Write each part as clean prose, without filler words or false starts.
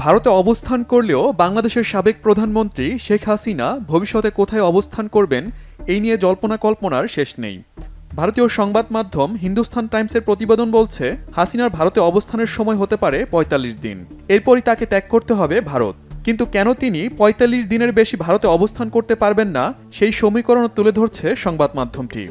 ভারতে অবস্থান করলেও বাংলাদেশের সাবেক প্রধানমন্ত্রী শেখ হাসিনা ভবিষ্যতে কোথায় অবস্থান করবেন এই নিয়ে জল্পনা কল্পনার শেষ নেই। ভারতীয় সংবাদ মাধ্যম হিন্দুস্তান টাইমসের প্রতিবেদন বলছে, হাসিনার ভারতে অবস্থানের সময় হতে পারে ৪৫ দিন। এরপরই তাকে ত্যাগ করতে হবে ভারত। কিন্তু কেন তিনি ৪৫ দিনের বেশি ভারতে অবস্থান করতে পারবেন না, সেই সমীকরণ তুলে ধরছে সংবাদ মাধ্যমটি।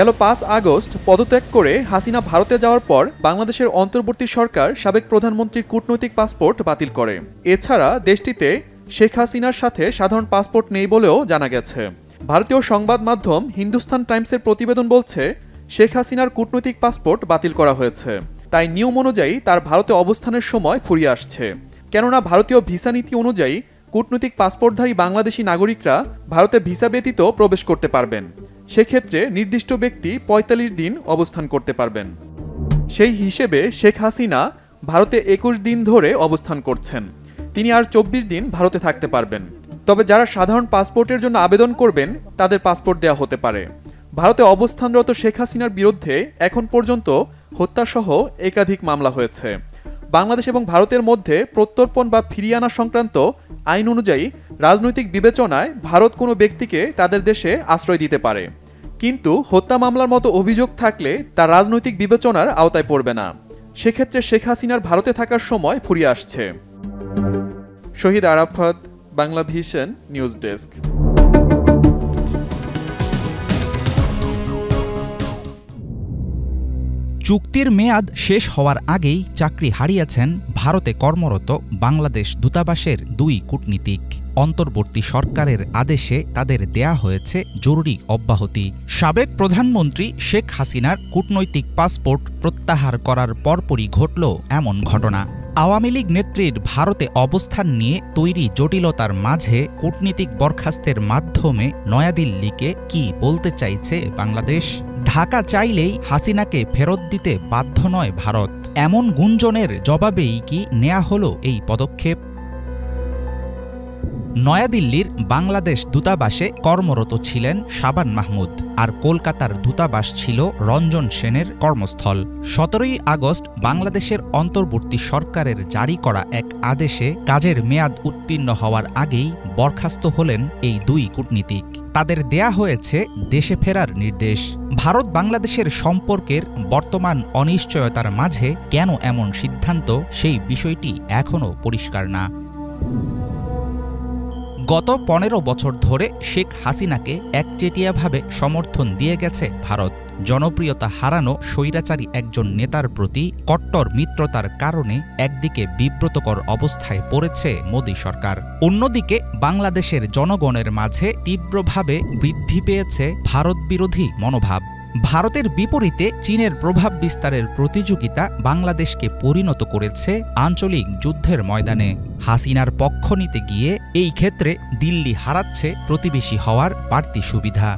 গেল ৫ আগস্ট পদত্যাগ করে হাসিনা ভারতে যাওয়ার পর বাংলাদেশের অন্তর্বর্তী সরকার সাবেক প্রধানমন্ত্রীর কূটনৈতিক পাসপোর্ট বাতিল করে। এছাড়া দেশটিতে শেখ হাসিনার সাথে সাধারণ পাসপোর্ট নেই বলেও জানা গেছে। ভারতীয় সংবাদ মাধ্যম হিন্দুস্তান টাইমসের প্রতিবেদন বলছে, শেখ হাসিনার কূটনৈতিক পাসপোর্ট বাতিল করা হয়েছে। তাই নিয়ম অনুযায়ী তার ভারতে অবস্থানের সময় ফুরিয়ে আসছে। কেননা ভারতীয় ভিসা নীতি অনুযায়ী কূটনৈতিক পাসপোর্টধারী বাংলাদেশি নাগরিকরা ভারতে ভিসা ব্যতীত প্রবেশ করতে পারবেন। সেক্ষেত্রে নির্দিষ্ট ব্যক্তি ৪৫ দিন অবস্থান করতে পারবেন। সেই হিসেবে শেখ হাসিনা ভারতে ২১ দিন ধরে অবস্থান করছেন। তিনি আর ২৪ দিন ভারতে থাকতে পারবেন। তবে যারা সাধারণ পাসপোর্টের জন্য আবেদন করবেন তাদের পাসপোর্ট দেওয়া হতে পারে। ভারতে অবস্থানরত শেখ হাসিনার বিরুদ্ধে এখন পর্যন্ত হত্যাসহ একাধিক মামলা হয়েছে। বাংলাদেশ এবং ভারতের মধ্যে প্রত্যর্পণ বা ফিরিয়ে আনা সংক্রান্ত আইন অনুযায়ী রাজনৈতিক বিবেচনায় ভারত কোনো ব্যক্তিকে তাদের দেশে আশ্রয় দিতে পারে, কিন্তু হত্যা মামলার মতো অভিযোগ থাকলে তা রাজনৈতিক বিবেচনার আওতায় পড়বে না। সেক্ষেত্রে শেখ হাসিনার ভারতে থাকার সময় ফুরিয়ে আসছে। Shahid Arafat, Bangla Vision news desk. চুক্তির মেয়াদ শেষ হওয়ার আগেই চাকরি হারিয়েছেন ভারতে কর্মরত বাংলাদেশ দূতাবাসের ২ কূটনীতিক। অন্তর্বর্তী সরকারের আদেশে তাদের দেয়া হয়েছে জরুরি অব্যাহতি। সাবেক প্রধানমন্ত্রী শেখ হাসিনার কূটনৈতিক পাসপোর্ট প্রত্যাহার করার পরপরই ঘটল এমন ঘটনা। আওয়ামী লীগ নেত্রীর ভারতে অবস্থান নিয়ে তৈরি জটিলতার মাঝে কূটনীতিক বরখাস্তের মাধ্যমে নয়াদিল্লিকে কি বলতে চাইছে বাংলাদেশ? ঢাকা চাইলেই হাসিনাকে ফেরত দিতে বাধ্য নয় ভারত, এমন গুঞ্জনের জবাবেই কি নেয়া হলো এই পদক্ষেপ? নয়াদিল্লির বাংলাদেশ দূতাবাসে কর্মরত ছিলেন শাবান মাহমুদ, আর কলকাতার দূতাবাস ছিল রঞ্জন সেনের কর্মস্থল। ১৭ই আগস্ট বাংলাদেশের অন্তর্বর্তী সরকারের জারি করা এক আদেশে কাজের মেয়াদ উত্তীর্ণ হওয়ার আগেই বরখাস্ত হলেন এই ২ কূটনীতিক। তাদের দেয়া হয়েছে দেশে ফেরার নির্দেশ। ভারত বাংলাদেশের সম্পর্কের বর্তমান অনিশ্চয়তার মাঝে কেন এমন সিদ্ধান্ত, সেই বিষয়টি এখনও পরিষ্কার না। গত ১৫ বছর ধরে শেখ হাসিনাকে একচেটিয়াভাবে সমর্থন দিয়ে গেছে ভারত। জনপ্রিয়তা হারানো স্বৈরাচারী একজন নেতার প্রতি কট্টর মিত্রতার কারণে একদিকে বিব্রতকর অবস্থায় পড়েছে মোদি সরকার, অন্যদিকে বাংলাদেশের জনগণের মাঝে তীব্রভাবে বৃদ্ধি পেয়েছে ভারত বিরোধী মনোভাব। ভারতের বিপরীতে চীনের প্রভাব বিস্তারের প্রতিযোগিতা বাংলাদেশকে পরিণত করেছে আঞ্চলিক যুদ্ধের ময়দানে। হাসিনার পক্ষ নিতে গিয়ে এই ক্ষেত্রে দিল্লি হারাচ্ছে প্রতিবেশী হওয়ার বাড়তি সুবিধা।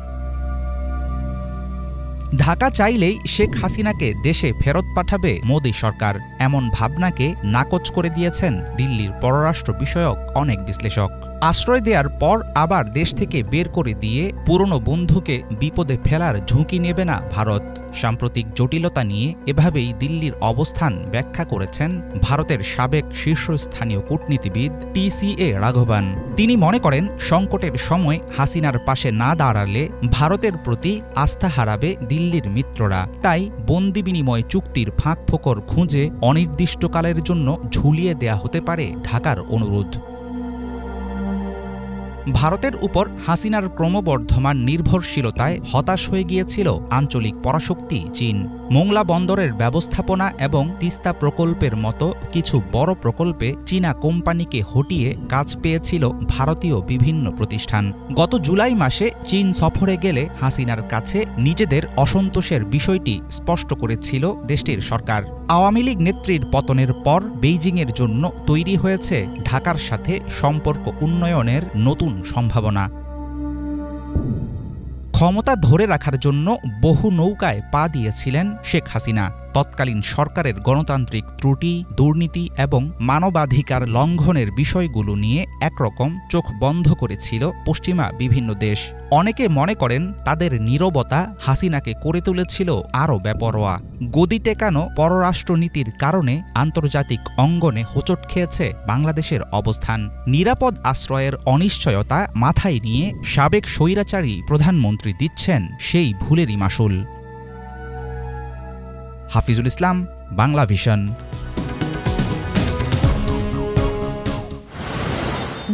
ঢাকা চাইলেই শেখ হাসিনাকে দেশে ফেরত পাঠাবে মোদি সরকার, এমন ভাবনাকে নাকচ করে দিয়েছেন দিল্লির পররাষ্ট্র বিষয়ক অনেক বিশ্লেষক। আশ্রয় দেওয়ার পর আবার দেশ থেকে বের করে দিয়ে পুরনো বন্ধুকে বিপদে ফেলার ঝুঁকি নেবে না ভারত। সাম্প্রতিক জটিলতা নিয়ে এভাবেই দিল্লির অবস্থান ব্যাখ্যা করেছেন ভারতের সাবেক শীর্ষস্থানীয় কূটনীতিবিদ TCA রাঘবান। তিনি মনে করেন, সংকটের সময় হাসিনার পাশে না দাঁড়ালে ভারতের প্রতি আস্থা হারাবে দিল্লির মিত্ররা। তাই বন্দি বিনিময় চুক্তির ফাঁকফোকর খুঁজে অনির্দিষ্টকালের জন্য ঝুলিয়ে দেয়া হতে পারে ঢাকার অনুরোধ। ভারতের উপর হাসিনার ক্রমবর্ধমান নির্ভরশীলতায় হতাশ হয়ে গিয়েছিল আঞ্চলিক পরাশক্তি চীন। মোংলা বন্দরের ব্যবস্থাপনা এবং তিস্তা প্রকল্পের মতো কিছু বড় প্রকল্পে চীনা কোম্পানিকে হটিয়ে কাজ পেয়েছিল ভারতীয় বিভিন্ন প্রতিষ্ঠান। গত জুলাই মাসে চীন সফরে গেলে হাসিনার কাছে নিজেদের অসন্তোষের বিষয়টি স্পষ্ট করেছিল দেশটির সরকার। আওয়ামী লীগ নেত্রীর পতনের পর বেইজিংয়ের জন্য তৈরি হয়েছে ঢাকার সাথে সম্পর্ক উন্নয়নের নতুন সম্ভাবনা। ক্ষমতা ধরে রাখার জন্য বহু নৌকায় পা দিয়েছিলেন শেখ হাসিনা। তৎকালীন সরকারের গণতান্ত্রিক ত্রুটি, দুর্নীতি এবং মানবাধিকার লঙ্ঘনের বিষয়গুলো নিয়ে একরকম চোখ বন্ধ করেছিল পশ্চিমা বিভিন্ন দেশ। অনেকে মনে করেন তাদের নীরবতা হাসিনাকে করে তুলেছিল আরও বেপরোয়া। গদি টেকানো পররাষ্ট্রনীতির কারণে আন্তর্জাতিক অঙ্গনে হোঁচট খেয়েছে বাংলাদেশের অবস্থান। নিরাপদ আশ্রয়ের অনিশ্চয়তা মাথায় নিয়ে সাবেক স্বৈরাচারী প্রধানমন্ত্রী দিচ্ছেন সেই ভুলেরই মাসুল। হাফিজুল ইসলাম, বাংলা ভিশন।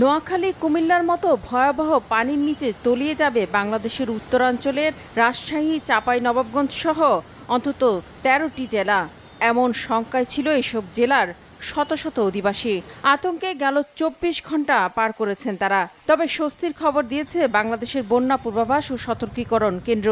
নোয়াখালী, কুমিল্লার মতো ভয়াবহ পানির নিচে তলিয়ে যাবে বাংলাদেশের উত্তরাঞ্চলের রাজশাহী, চাঁপাইনবাবগঞ্জ সহ অন্তত ১৩টি জেলা। এমন শঙ্কায় ছিল এসব জেলার শত শত অধিবাসী। আতঙ্কে গেল ২৪ ঘন্টা পার করেছেন তারা। তবে স্বস্তির খবর দিয়েছে বাংলাদেশের বন্যা পূর্বাভাস ও সতর্কীকরণ কেন্দ্র।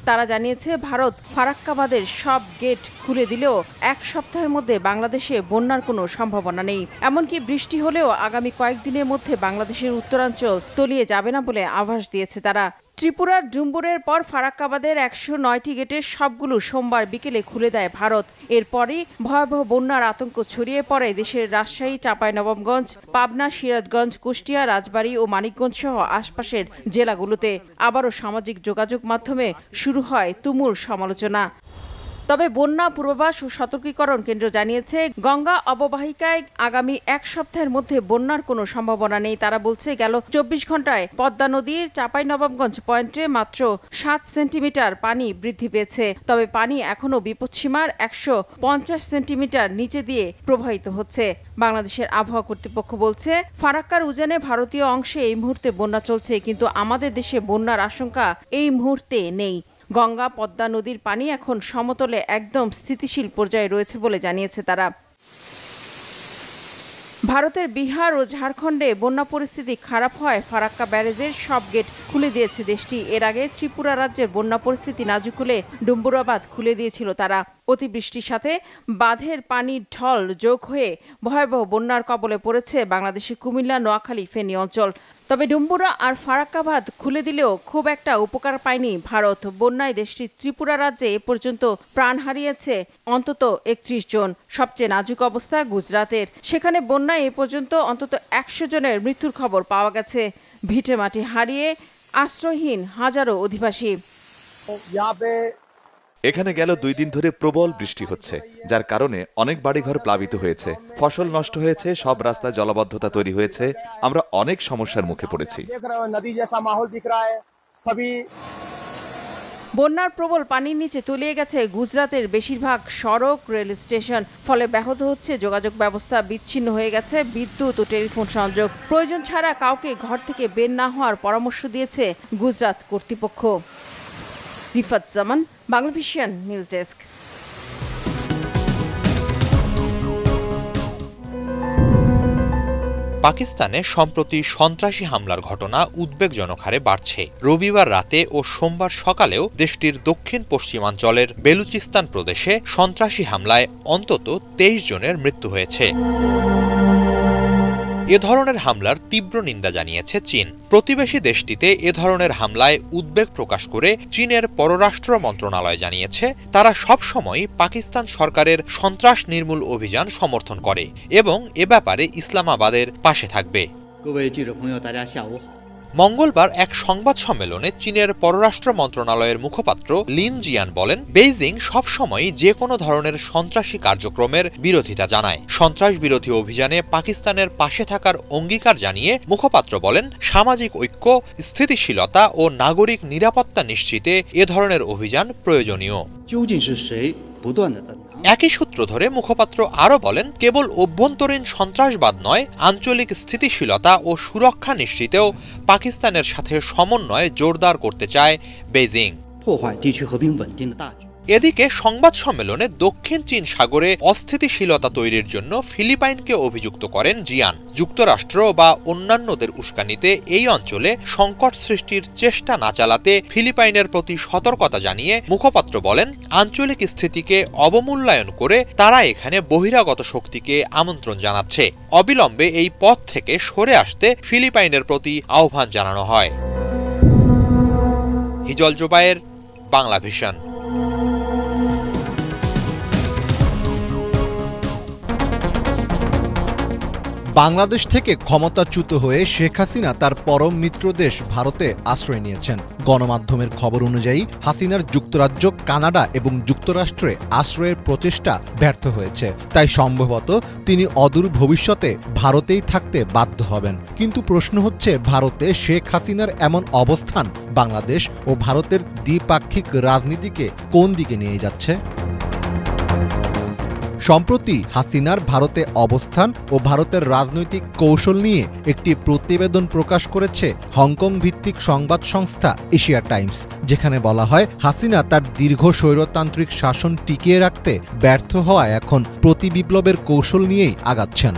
তারা জানিয়েছে ভারত ফারাক্কা বাঁধের সব গেট খুলে দিলেও ১ সপ্তাহের মধ্যে বাংলাদেশে বন্যার কোনো সম্ভাবনা নেই। এমনকি বৃষ্টি হলেও আগামী কয়েকদিনের মধ্যে বাংলাদেশের উত্তরাঞ্চল তলিয়ে যাবে না বলে আভাস দিয়েছে তারা। ত্রিপুরার ডুম্বুরের পর ফারাক্কা বাঁধের ১০৯টি গেটের সবগুলো সোমবার বিকেলে খুলে দেয় ভারত। এরপরই ভয়াবহ বন্যার আতঙ্ক ছড়িয়ে পড়ে দেশের রাজশাহী, চাঁপাইনবাবগঞ্জ, পাবনা, সিরাজগঞ্জ, কুষ্টিয়া, রাজবাড়ী ও মানিকগঞ্জ সহ আশপাশের জেলাগুলোতে। আবারও সামাজিক যোগাযোগ মাধ্যমে শুরু হয় তুমুল সমালোচনা। তবে বন্যা পূর্বাভাস ও সতর্কীকরণ কেন্দ্র জানিয়েছে গঙ্গা অববাহিকায় আগামী ১ সপ্তাহের মধ্যে বন্যার কোনো সম্ভাবনা নেই। তারা বলছে গেল ২৪ ঘন্টায় পদ্মা নদীর চাঁপাইনবাবগঞ্জ পয়েন্টে মাত্র ৭ সেন্টিমিটার পানি বৃদ্ধি পেয়েছে। তবে পানি এখনও বিপদসীমার ১৫০ সেন্টিমিটার নিচে দিয়ে প্রবাহিত হচ্ছে। বাংলাদেশের আবহাওয়া কর্তৃপক্ষ বলছে ফারাক্কার উজানে ভারতীয় অংশে এই মুহূর্তে বন্যা চলছে, কিন্তু আমাদের দেশে বন্যার আশঙ্কা এই মুহূর্তে নেই। গঙ্গা, পদ্মা নদীর পানি এখন সমতলে একদম স্থিতিশীল পর্যায়ে রয়েছে বলে জানিয়েছে তারা। ভারতের বিহার ও ঝাড়খণ্ডে বন্যা পরিস্থিতি খারাপ হয় ফারাক্কা ব্যারেজের সব গেট খুলে দিয়েছে দেশটি। এর আগে ত্রিপুরা রাজ্যের বন্যা পরিস্থিতি নাজুক হলে ডুম্বুরা বাঁধ খুলে দিয়েছিল তারা। অতিবৃষ্টির সাথে বাঁধের পানির ঢল যোগ হয়ে ভয়াবহ বন্যার কবলে পড়েছে বাংলাদেশের কুমিল্লা, নোয়াখালী, ফেনী অঞ্চল। তবে ডুম্বুরা আর ফারাক্কা বাঁধ খুলে দিলেও খুব একটা উপকার পায়নি ভারত। বন্যায় দেশটির ত্রিপুরা রাজ্যে এ পর্যন্ত প্রাণ হারিয়েছে অন্তত ৩১ জন। সবচেয়ে নাজুক অবস্থা গুজরাতের। সেখানে বন্যায় এ পর্যন্ত অন্তত ১০০ জনের মৃত্যুর খবর পাওয়া গেছে। ভিটে মাটি হারিয়ে আশ্রয়হীন হাজারো অধিবাসী। এখানে গেল ২ দিন ধরে প্রবল বৃষ্টি হচ্ছে, যার কারণে অনেক বাড়িঘর প্লাবিত হয়েছে, ফসল নষ্ট হয়েছে, সব রাস্তায় জলাবদ্ধতা তৈরি হয়েছে। আমরা অনেক সমস্যার মুখে পড়েছি। বন্যার প্রবল পানির নিচে তলিয়ে গেছে গুজরাতের বেশিরভাগ সড়ক, রেল স্টেশন। ফলে ব্যাহত হচ্ছে যোগাযোগ ব্যবস্থা, বিচ্ছিন্ন হয়ে গেছে বিদ্যুৎ ও টেলিফোন সংযোগ। প্রয়োজন ছাড়া কাউকে ঘর থেকে বের না হওয়ার পরামর্শ দিয়েছে গুজরাট কর্তৃপক্ষ। রিফাত জামান, বাংলা ভিশন নিউজ ডেস্ক। পাকিস্তানে সম্প্রতি সন্ত্রাসী হামলার ঘটনা উদ্বেগজনক হারে বাড়ছে। রবিবার রাতে ও সোমবার সকালেও দেশটির দক্ষিণ পশ্চিমাঞ্চলের বেলুচিস্তান প্রদেশে সন্ত্রাসী হামলায় অন্তত ২৩ জনের মৃত্যু হয়েছে। এ ধরনের হামলার তীব্র নিন্দা জানিয়েছে চীন। প্রতিবেশী দেশটিতে এ ধরনের হামলায় উদ্বেগ প্রকাশ করে চীনের পররাষ্ট্র মন্ত্রণালয় জানিয়েছে তারা সবসময় পাকিস্তান সরকারের সন্ত্রাস নির্মূল অভিযান সমর্থন করে এবং এ ব্যাপারে ইসলামাবাদের পাশে থাকবে। মঙ্গলবার এক সংবাদ সম্মেলনে চীনের পররাষ্ট্র মন্ত্রণালয়ের মুখপাত্র লিন জিয়ান বলেন, বেইজিং সবসময় যে কোনো ধরনের সন্ত্রাসী কার্যক্রমের বিরোধিতা জানায়। সন্ত্রাস বিরোধী অভিযানে পাকিস্তানের পাশে থাকার অঙ্গীকার জানিয়ে মুখপাত্র বলেন, সামাজিক ঐক্য, স্থিতিশীলতা ও নাগরিক নিরাপত্তা নিশ্চিতে এ ধরনের অভিযান প্রয়োজনীয়। একই সূত্র ধরে মুখপাত্র আরও বলেন, কেবল অভ্যন্তরীণ সন্ত্রাসবাদ নয়, আঞ্চলিক স্থিতিশীলতা ও সুরক্ষা নিশ্চিতেও পাকিস্তানের সাথে সমন্বয় জোরদার করতে চায় বেইজিং। এদিকে সংবাদ সম্মেলনে দক্ষিণ চীন সাগরে অস্থিতিশীলতা তৈরির জন্য ফিলিপাইনকে অভিযুক্ত করেন জিয়ান। যুক্তরাষ্ট্র বা অন্যান্যদের উস্কানিতে এই অঞ্চলে সংকট সৃষ্টির চেষ্টা না চালাতে ফিলিপাইনের প্রতি সতর্কতা জানিয়ে মুখপাত্র বলেন, আঞ্চলিক স্থিতিকে অবমূল্যায়ন করে তারা এখানে বহিরাগত শক্তিকে আমন্ত্রণ জানাচ্ছে। অবিলম্বে এই পথ থেকে সরে আসতে ফিলিপাইনের প্রতি আহ্বান জানানো হয়। হিজল জোবায়ের, বাংলা ভিশন। বাংলাদেশ থেকে ক্ষমতাচ্যুত হয়ে শেখ হাসিনা তার পরম মিত্র দেশ ভারতে আশ্রয় নিয়েছেন। গণমাধ্যমের খবর অনুযায়ী হাসিনার যুক্তরাজ্য, কানাডা এবং যুক্তরাষ্ট্রে আশ্রয়ের প্রচেষ্টা ব্যর্থ হয়েছে। তাই সম্ভবত তিনি অদূর ভবিষ্যতে ভারতেই থাকতে বাধ্য হবেন। কিন্তু প্রশ্ন হচ্ছে, ভারতে শেখ হাসিনার এমন অবস্থান বাংলাদেশ ও ভারতের দ্বিপাক্ষিক রাজনীতিকে কোন দিকে নিয়ে যাচ্ছে? সম্প্রতি হাসিনার ভারতে অবস্থান ও ভারতের রাজনৈতিক কৌশল নিয়ে একটি প্রতিবেদন প্রকাশ করেছে হংকং ভিত্তিক সংবাদ সংস্থা এশিয়া টাইমস, যেখানে বলা হয় হাসিনা তার দীর্ঘ স্বৈরতান্ত্রিক শাসন টিকিয়ে রাখতে ব্যর্থ হওয়ায় এখন প্রতিবিপ্লবের কৌশল নিয়েই আগাচ্ছেন।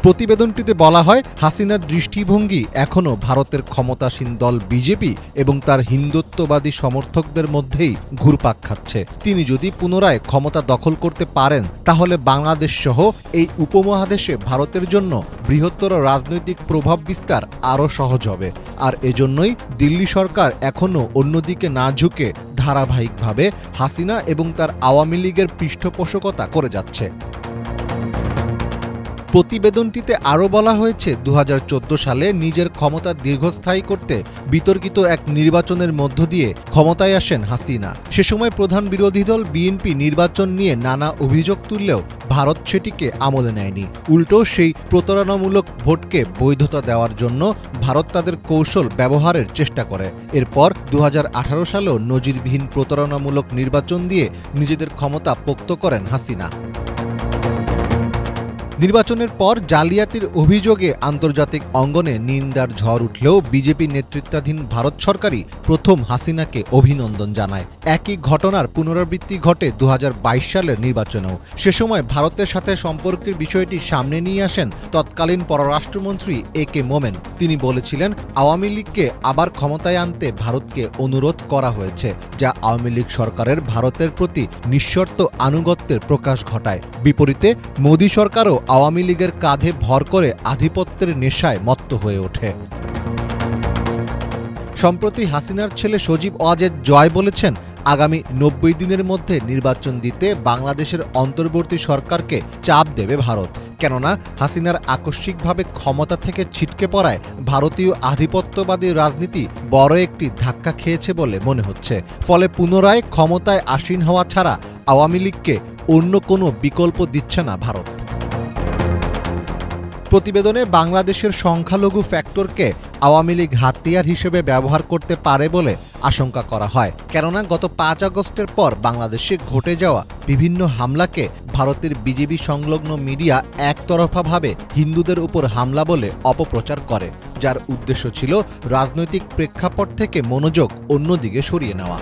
প্রতিবেদনটিতে বলা হয়, হাসিনার দৃষ্টিভঙ্গি এখনও ভারতের ক্ষমতাসীন দল বিজেপি এবং তার হিন্দুত্ববাদী সমর্থকদের মধ্যেই ঘুরপাক খাচ্ছে। তিনি যদি পুনরায় ক্ষমতা দখল করতে পারেন, তাহলে বাংলাদেশ সহ এই উপমহাদেশে ভারতের জন্য বৃহত্তর রাজনৈতিক প্রভাব বিস্তার আরও সহজ হবে। আর এজন্যই দিল্লি সরকার এখনও অন্যদিকে না ঝুঁকে ধারাবাহিকভাবে হাসিনা এবং তার আওয়ামী লীগের পৃষ্ঠপোষকতা করে যাচ্ছে। প্রতিবেদনটিতে আরও বলা হয়েছে, ২০১৪ সালে নিজের ক্ষমতা দীর্ঘস্থায়ী করতে বিতর্কিত এক নির্বাচনের মধ্য দিয়ে ক্ষমতায় আসেন হাসিনা। সে সময় প্রধান বিরোধী দল বিএনপি নির্বাচন নিয়ে নানা অভিযোগ তুললেও ভারত সেটিকে আমলে নেয়নি। উল্টো সেই প্রতারণামূলক ভোটকে বৈধতা দেওয়ার জন্য ভারত তাদের কৌশল ব্যবহারের চেষ্টা করে। এরপর ২০১৮ সালেও নজিরবিহীন প্রতারণামূলক নির্বাচন দিয়ে নিজেদের ক্ষমতা পোক্ত করেন হাসিনা। নির্বাচনের পর জালিয়াতির অভিযোগে আন্তর্জাতিক অঙ্গনে নিন্দার ঝড় উঠলেও বিজেপি নেতৃত্বাধীন ভারত সরকারই প্রথম হাসিনাকে অভিনন্দন জানায়। একই ঘটনার পুনরাবৃত্তি ঘটে ২০২২ সালের নির্বাচনেও। সে সময় ভারতের সাথে সম্পর্কের বিষয়টি সামনে নিয়ে আসেন তৎকালীন পররাষ্ট্রমন্ত্রী এ কে মোমেন। তিনি বলেছিলেন, আওয়ামী লীগকে আবার ক্ষমতায় আনতে ভারতকে অনুরোধ করা হয়েছে, যা আওয়ামী লীগ সরকারের ভারতের প্রতি নিঃশর্ত আনুগত্যের প্রকাশ ঘটায়। বিপরীতে মোদী সরকারও আওয়ামী লীগের কাঁধে ভর করে আধিপত্যের নেশায় মত্ত হয়ে ওঠে। সম্প্রতি হাসিনার ছেলে সজীব ওয়াজেদ জয় বলেছেন, আগামী ৯০ দিনের মধ্যে নির্বাচন দিতে বাংলাদেশের অন্তর্বর্তী সরকারকে চাপ দেবে ভারত। কেননা হাসিনার আকস্মিকভাবে ক্ষমতা থেকে ছিটকে পড়ায় ভারতীয় আধিপত্যবাদী রাজনীতি বড় একটি ধাক্কা খেয়েছে বলে মনে হচ্ছে। ফলে পুনরায় ক্ষমতায় আসীন হওয়া ছাড়া আওয়ামী লীগকে অন্য কোনো বিকল্প দিচ্ছে না ভারত। প্রতিবেদনে বাংলাদেশের সংখ্যালঘু ফ্যাক্টরকে আওয়ামী লীগ হাতিয়ার হিসেবে ব্যবহার করতে পারে বলে আশঙ্কা করা হয়। কেননা গত ৫ আগস্টের পর বাংলাদেশে ঘটে যাওয়া বিভিন্ন হামলাকে ভারতের বিজেপি সংলগ্ন মিডিয়া একতরফাভাবে হিন্দুদের উপর হামলা বলে অপপ্রচার করে, যার উদ্দেশ্য ছিল রাজনৈতিক প্রেক্ষাপট থেকে মনোযোগ অন্যদিকে সরিয়ে নেওয়া।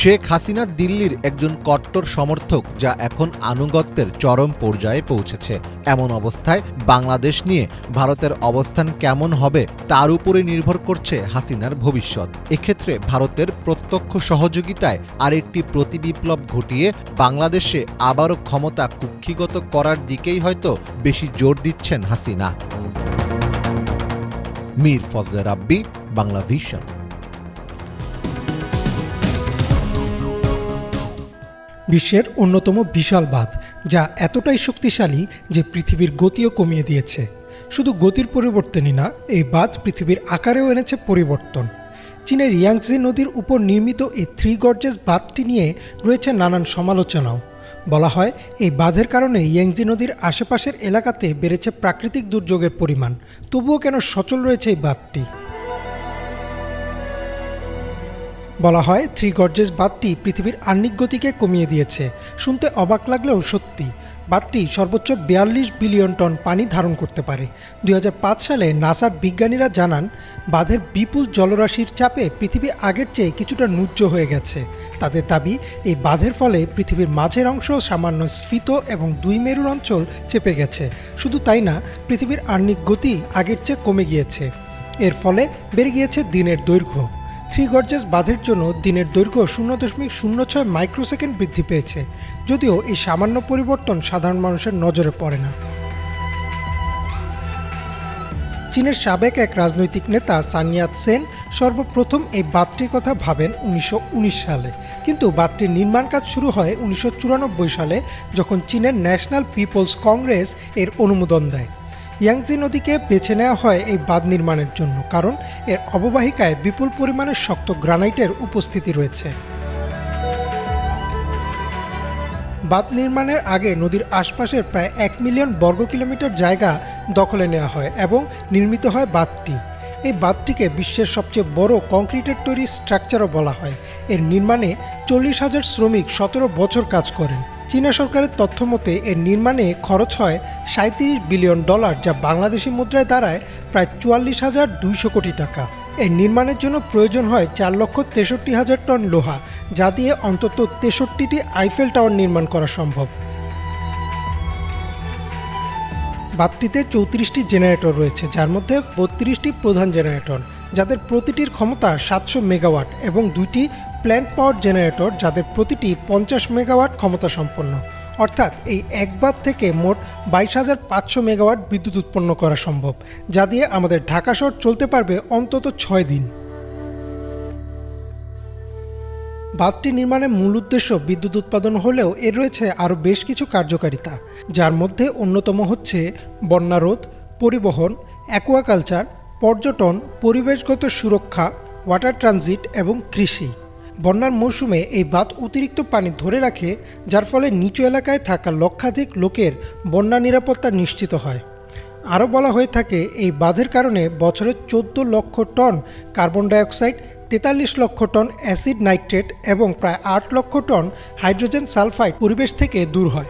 শেখ হাসিনা দিল্লির একজন কট্টর সমর্থক, যা এখন আনুগত্যের চরম পর্যায়ে পৌঁছেছে। এমন অবস্থায় বাংলাদেশ নিয়ে ভারতের অবস্থান কেমন হবে তার উপরে নির্ভর করছে হাসিনার ভবিষ্যৎ। এক্ষেত্রে ভারতের প্রত্যক্ষ সহযোগিতায় আরেকটি প্রতিবিপ্লব ঘটিয়ে বাংলাদেশে আবারও ক্ষমতা কুক্ষিগত করার দিকেই হয়তো বেশি জোর দিচ্ছেন হাসিনা। মীর ফজলে রাব্বি, বাংলা ভিশন। বিশ্বের অন্যতম বিশাল বাঁধ, যা এতটাই শক্তিশালী যে পৃথিবীর গতিও কমিয়ে দিয়েছে। শুধু গতির পরিবর্তনই না, এই বাঁধ পৃথিবীর আকারেও এনেছে পরিবর্তন। চীনের ইয়াংজি নদীর উপর নির্মিত এই 3 গর্জেস বাঁধটি নিয়ে রয়েছে নানান সমালোচনাও। বলা হয়, এই বাঁধের কারণে ইয়াংজি নদীর আশেপাশের এলাকাতে বেড়েছে প্রাকৃতিক দুর্যোগের পরিমাণ। তবুও কেন সচল রয়েছে এই বাঁধটি? বলা হয়, 3 গর্জেস বাঁধটি পৃথিবীর আহ্নিক গতিকে কমিয়ে দিয়েছে। শুনতে অবাক লাগলেও সত্যি। বাঁধটি সর্বোচ্চ 42 বিলিয়ন টন পানি ধারণ করতে পারে। 2005 সালে নাসার বিজ্ঞানীরা জানান, বাঁধের বিপুল জলরাশির চাপে পৃথিবী আগের চেয়ে কিছুটা নুজ্জ হয়ে গেছে। তাদের দাবি, এই বাঁধের ফলে পৃথিবীর মাঝের অংশ সামান্য স্ফীত এবং 2 মেরুর অঞ্চল চেপে গেছে। শুধু তাই না, পৃথিবীর আহ্নিক গতি আগের চেয়ে কমে গিয়েছে। এর ফলে বেড়ে গিয়েছে দিনের দৈর্ঘ্য। 3 গর্জেস বাঁধের জন্য দিনের দৈর্ঘ্য 0.06 মাইক্রোসেকেন্ড বৃদ্ধি পেয়েছে, যদিও এই সামান্য পরিবর্তন সাধারণ মানুষের নজরে পড়ে না। চীনের সাবেক এক রাজনৈতিক নেতা সান ইয়াত সেন সর্বপ্রথম এই বাঁধটির কথা ভাবেন 1919 সালে, কিন্তু বাঁধটির নির্মাণ কাজ শুরু হয় 1994 সালে, যখন চীনের ন্যাশনাল পিপলস কংগ্রেস এর অনুমোদন দেয়। ইয়াংজি নদীকে বেছে নেওয়া হয় এই বাঁধ নির্মাণের জন্য, কারণ এর অববাহিকায় বিপুল পরিমাণে শক্ত গ্রানাইটের উপস্থিতি রয়েছে। বাঁধ নির্মাণের আগে নদীর আশপাশের প্রায় 1 মিলিয়ন বর্গ কিলোমিটার জায়গা দখলে নেওয়া হয় এবং নির্মিত হয় বাঁধটি। এই বাঁধটিকে বিশ্বের সবচেয়ে বড় কংক্রিটের তৈরি স্ট্রাকচারও বলা হয়। এর নির্মাণে 40,000 শ্রমিক 17 বছর কাজ করেন। চীনা সরকারের তথ্য মতে এর নির্মাণে খরচ হয় $37 বিলিয়ন, যা বাংলাদেশি মুদ্রায় দাঁড়ায় প্রায় 44,200 কোটি টাকা। এর নির্মাণের জন্য প্রয়োজন হয় 4,63,000 টন লোহা, যা দিয়ে অন্তত 63টি আইফেল টাওয়ার নির্মাণ করা সম্ভব। বাঁধটিতে 34টি জেনারেটর রয়েছে, যার মধ্যে 32টি প্রধান জেনারেটর, যাদের প্রতিটির ক্ষমতা 700 মেগাওয়াট, এবং 2টি প্ল্যান্ট পাওয়ার জেনারেটর, যাদের প্রতিটি 50 মেগাওয়াট ক্ষমতা সম্পন্ন। অর্থাৎ এই এক বাঁধ থেকে মোট 22,500 মেগাওয়াট বিদ্যুৎ উৎপন্ন করা সম্ভব, যা দিয়ে আমাদের ঢাকা শহর চলতে পারবে অন্তত 6 দিন। বাঁধটি নির্মাণের মূল উদ্দেশ্য বিদ্যুৎ উৎপাদন হলেও এর রয়েছে আরও বেশ কিছু কার্যকারিতা, যার মধ্যে অন্যতম হচ্ছে বন্যা রোধ, পরিবহন, অ্যাকুয়াকালচার, পর্যটন, পরিবেশগত সুরক্ষা, ওয়াটার ট্রানজিট এবং কৃষি। বন্যার মৌসুমে এই বাঁধ অতিরিক্ত পানি ধরে রাখে, যার ফলে নিচু এলাকায় থাকা লক্ষাধিক লোকের বন্যা নিরাপত্তা নিশ্চিত হয়। আরও বলা হয়ে থাকে এই বাঁধের কারণে বছরে 14 লক্ষ টন কার্বন ডাইঅক্সাইড, 43 লক্ষ টন অ্যাসিড নাইট্রেট এবং প্রায় 8 লক্ষ টন হাইড্রোজেন সালফাইড পরিবেশ থেকে দূর হয়।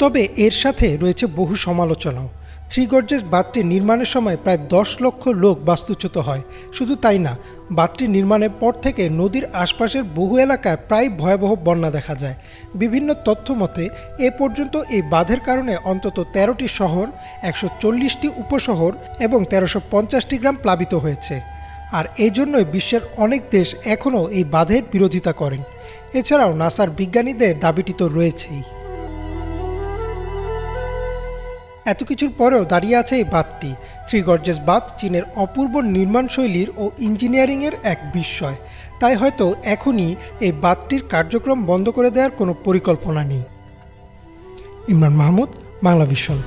তবে এর সাথে রয়েছে বহু সমালোচনাও। থ্রি গর্জেস বাঁধটি নির্মাণের সময় প্রায় 10 লক্ষ লোক বাস্তুচ্যুত হয়। শুধু তাই না, বাঁধটি নির্মাণের পর থেকে নদীর আশপাশের বহু এলাকায় প্রায় ভয়াবহ বন্যা দেখা যায়। বিভিন্ন তথ্য মতে এ পর্যন্ত এই বাঁধের কারণে অন্তত 13টি শহর, 140টি উপশহর এবং 1350টি গ্রাম প্লাবিত হয়েছে। আর এই জন্যই বিশ্বের অনেক দেশ এখনও এই বাঁধের বিরোধিতা করেন। এছাড়াও নাসার বিজ্ঞানীদের দাবিটি তো রয়েছেই। এত কিছুর পরেও দাঁড়িয়ে আছে এই বাঁধটি। থ্রি গর্জেস বাঁধ চীনের অপূর্ব নির্মাণশৈলীর ও ইঞ্জিনিয়ারিংয়ের এক বিস্ময়। তাই হয়তো এখনই এই বাঁধটির কার্যক্রম বন্ধ করে দেওয়ার কোনো পরিকল্পনা নেই। ইমরান মাহমুদ, বাংলা ভিশন।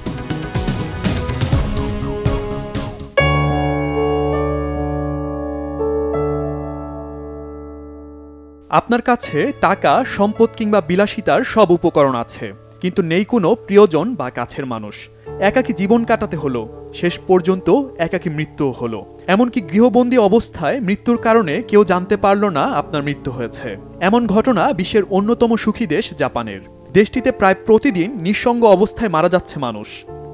আপনার কাছে টাকা, সম্পদ কিংবা বিলাসিতার সব উপকরণ আছে, কিন্তু নেই কোনো প্রিয়জন বা কাছের মানুষ। একাকী জীবন কাটাতে হলো, শেষ পর্যন্ত একাকী মৃত্যুও হলো। এমনকি গৃহবন্দী অবস্থায় মৃত্যুর কারণে কেউ জানতে পারল না আপনার মৃত্যু হয়েছে। এমন ঘটনা বিশ্বের অন্যতম সুখী দেশ জাপানের। দেশটিতে প্রায় প্রতিদিন নিঃসঙ্গ অবস্থায় মারা যাচ্ছে মানুষ।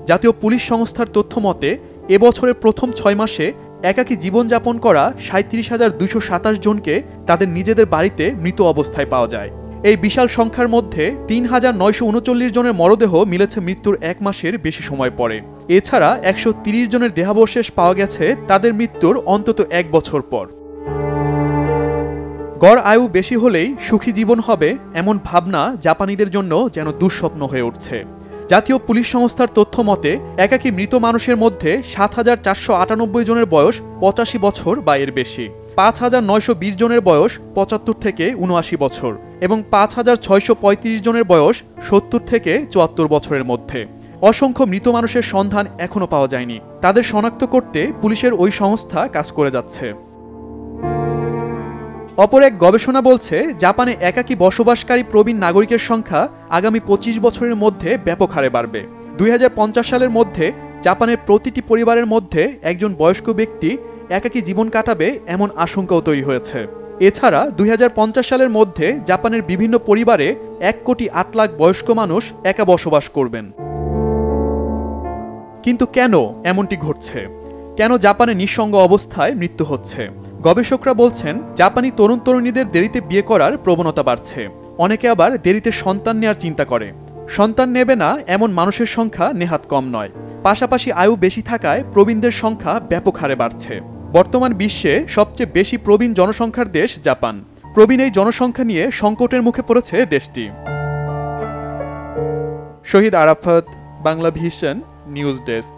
জাতীয় পুলিশ সংস্থার তথ্য মতে এবছরের প্রথম 6 মাসে একাকী জীবনযাপন করা 37,227 জনকে তাদের নিজেদের বাড়িতে মৃত অবস্থায় পাওয়া যায়। এই বিশাল সংখ্যার মধ্যে 3,939 জনের মরদেহ মিলেছে মৃত্যুর 1 মাসের বেশি সময় পরে। এছাড়া 130 জনের দেহাবশেষ পাওয়া গেছে তাদের মৃত্যুর অন্তত 1 বছর পর। গড় আয়ু বেশি হলেই সুখী জীবন হবে, এমন ভাবনা জাপানিদের জন্য যেন দুঃস্বপ্ন হয়ে উঠছে। জাতীয় পুলিশ সংস্থার তথ্য মতে একাকী মৃত মানুষের মধ্যে 7,498 জনের বয়স 85 বছর বা এর বেশি, 5,920 জনের বয়স 75 থেকে 79 বছর এবং 5,635 জনের বয়স 70 থেকে 74 বছরের মধ্যে। অসংখ্য মৃত মানুষের সন্ধান এখনো পাওয়া যায়নি। তাদের শনাক্ত করতে পুলিশের ওই সংস্থা কাজ করে যাচ্ছে। অপর এক গবেষণা বলছে জাপানে একাকী বসবাসকারী প্রবীণ নাগরিকের সংখ্যা আগামী 25 বছরের মধ্যে ব্যাপক হারে বাড়বে। 2050 সালের মধ্যে জাপানের প্রতিটি পরিবারের মধ্যে একজন বয়স্ক ব্যক্তি একাকী জীবন কাটাবে এমন আশঙ্কাও তৈরি হয়েছে। এছাড়া 2050 সালের মধ্যে জাপানের বিভিন্ন পরিবারে 1,08,00,000 বয়স্ক মানুষ একা বসবাস করবেন। কিন্তু কেন এমনটি ঘটছে? কেন জাপানে নিঃসঙ্গ অবস্থায় মৃত্যু হচ্ছে? গবেষকরা বলছেন জাপানি তরুণ তরুণীদের দেরিতে বিয়ে করার প্রবণতা বাড়ছে। অনেকে আবার দেরিতে সন্তান নেয়ার চিন্তা করে। সন্তান নেবে না এমন মানুষের সংখ্যা নেহাত কম নয়। পাশাপাশি আয়ু বেশি থাকায় প্রবীণদের সংখ্যা ব্যাপক হারে বাড়ছে। বর্তমান বিশ্বে সবচেয়ে বেশি প্রবীণ জনসংখ্যার দেশ জাপান। প্রবীণ এই জনসংখ্যা নিয়ে সংকটের মুখে পড়েছে দেশটি। Shahid Arafat, Bangla Vision, news desk.